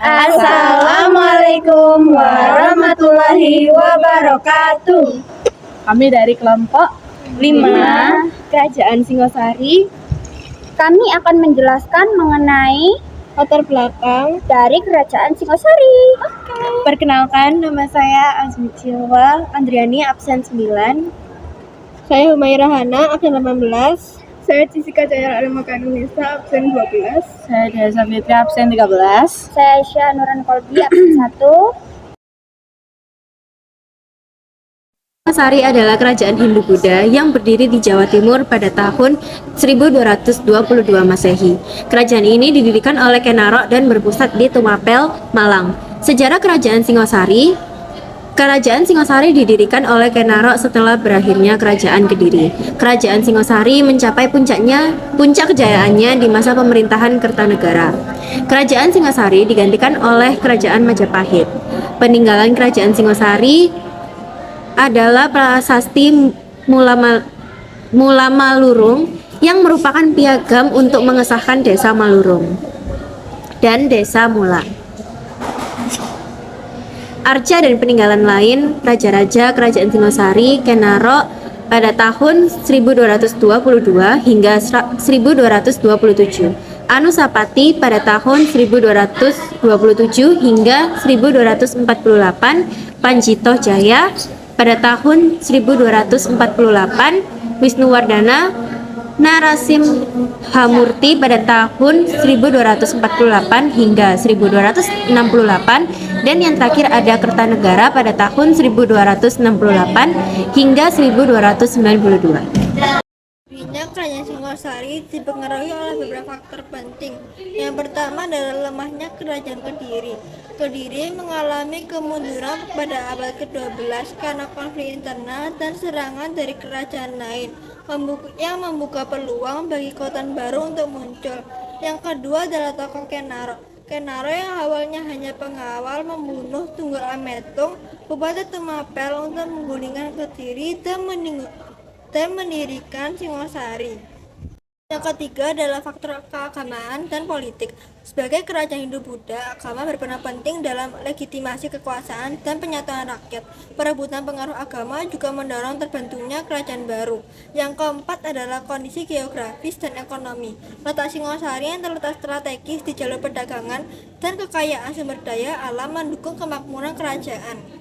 Assalamualaikum warahmatullahi wabarakatuh. Kami dari kelompok 5 Kerajaan Singosari. Kami akan menjelaskan mengenai Latar belakang dari Kerajaan Singosari. Perkenalkan, nama saya Azmi Cilwa Andriani, absen 9. Saya Humairah Hana, absen 18. Saya Jessica Jaya Almakanunisa, absen 12. Saya Desa Fitri, absen 13. Saya Aisyah Nuran Kolbi, absen 1. Singosari adalah kerajaan Hindu-Buddha yang berdiri di Jawa Timur pada tahun 1222 Masehi. Kerajaan ini didirikan oleh Kenarok dan berpusat di Tumapel, Malang. Sejarah Kerajaan Singosari. Kerajaan Singosari didirikan oleh Kenarok setelah berakhirnya Kerajaan Kediri. Kerajaan Singosari mencapai puncak kejayaannya di masa pemerintahan Kertanegara. Kerajaan Singosari digantikan oleh Kerajaan Majapahit. Peninggalan Kerajaan Singosari adalah prasasti Mula Malurung yang merupakan piagam untuk mengesahkan Desa Malurung dan Desa Mula. Arca dan peninggalan lain Raja-Raja Kerajaan Singosari Kenarok pada tahun 1222 hingga 1227, Anusapati pada tahun 1227 hingga 1248, Panjito Jaya pada tahun 1248, Wisnuwardana Narasimhamurti pada tahun 1248 hingga 1268, dan yang terakhir ada Kertanegara pada tahun 1268 hingga 1292. Kerajaan Singosari dipengaruhi oleh beberapa faktor penting. Yang pertama adalah lemahnya Kerajaan Kediri. Kediri mengalami kemunduran pada abad ke-12 karena konflik internal dan serangan dari kerajaan lain yang membuka peluang bagi kekuatan baru untuk muncul. Yang kedua adalah tokoh Kenarok. Kenarok yang awalnya hanya pengawal membunuh Tunggul Ametung, Bupati Tumapel, untuk menggulingkan Kediri dan mendirikan Singosari. Yang ketiga adalah faktor keagamaan dan politik. Sebagai kerajaan Hindu-Buddha, agama berperan penting dalam legitimasi kekuasaan dan penyatuan rakyat. Perebutan pengaruh agama juga mendorong terbentuknya kerajaan baru. Yang keempat adalah kondisi geografis dan ekonomi. Letak Singosari yang terletak strategis di jalur perdagangan dan kekayaan sumber daya alam mendukung kemakmuran kerajaan.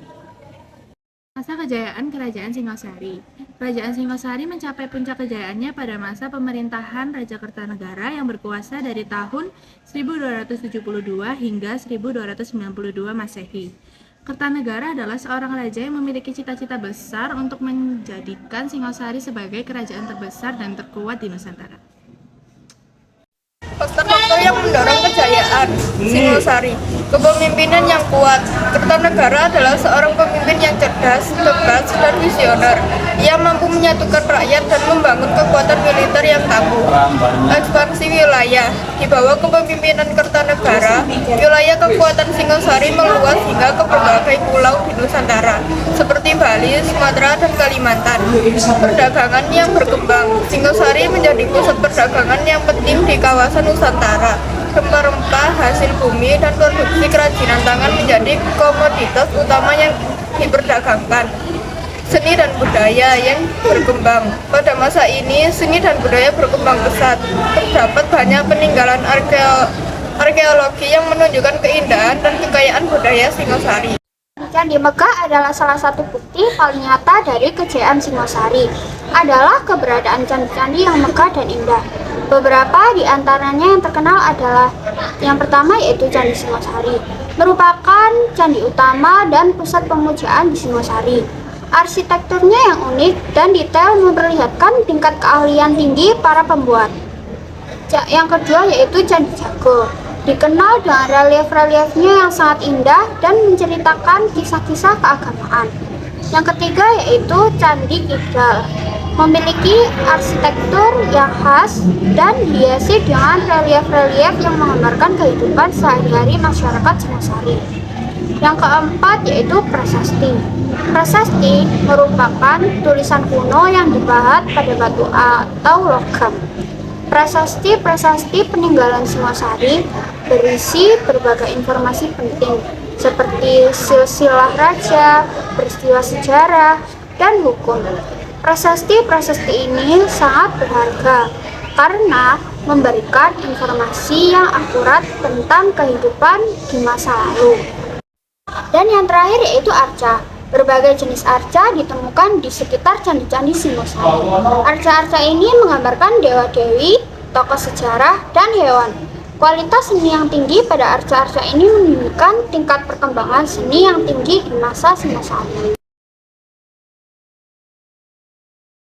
Masa kejayaan Kerajaan Singosari. Kerajaan Singosari mencapai puncak kejayaannya pada masa pemerintahan Raja Kertanegara yang berkuasa dari tahun 1272 hingga 1292 Masehi. Kertanegara adalah seorang raja yang memiliki cita-cita besar untuk menjadikan Singosari sebagai kerajaan terbesar dan terkuat di Nusantara. Faktor-faktor yang mendorong kejayaan Singosari. Kepemimpinan yang kuat. Kertanegara adalah seorang pemimpin yang cerdas, tegas, dan visioner. Ia mampu menyatukan rakyat dan membangun kekuatan militer yang tangguh. Ekspansi wilayah. Di bawah kepemimpinan Kertanegara, wilayah kekuatan Singosari meluas hingga ke berbagai pulau di Nusantara, seperti Bali, Sumatera, dan Kalimantan. Perdagangan yang berkembang. Singosari menjadi pusat perdagangan yang penting di kawasan Nusantara. Rempah-rempah, hasil bumi, dan produksi kerajinan tangan menjadi komoditas utama yang diperdagangkan. Seni dan budaya yang berkembang. Pada masa ini, seni dan budaya berkembang pesat. Terdapat banyak peninggalan arkeologi yang menunjukkan keindahan dan kekayaan budaya Singosari. Candi Megah adalah salah satu bukti paling nyata dari kejayaan Singosari. Adalah keberadaan candi-candi yang megah dan indah. Beberapa di antaranya yang terkenal adalah yang pertama yaitu Candi Singosari, merupakan candi utama dan pusat pemujaan di Singosari. Arsitekturnya yang unik dan detail memperlihatkan tingkat keahlian tinggi para pembuat. Yang kedua yaitu Candi Jago, dikenal dengan relief-reliefnya yang sangat indah dan menceritakan kisah-kisah keagamaan. Yang ketiga yaitu Candi Kidal, memiliki arsitektur yang khas dan dihiasi dengan relief-relief yang menggambarkan kehidupan sehari-hari masyarakat Singosari. Yang keempat yaitu prasasti. Prasasti merupakan tulisan kuno yang dipahat pada batu atau logam. Prasasti peninggalan Singosari berisi berbagai informasi penting seperti silsilah raja, peristiwa sejarah, dan hukum. Prasasti-prasasti ini sangat berharga karena memberikan informasi yang akurat tentang kehidupan di masa lalu. Dan yang terakhir yaitu arca. Berbagai jenis arca ditemukan di sekitar candi-candi Singosari. Arca-arca ini menggambarkan dewa-dewi, tokoh sejarah, dan hewan. Kualitas seni yang tinggi pada arca-arca ini menunjukkan tingkat perkembangan seni yang tinggi di masa Singosari.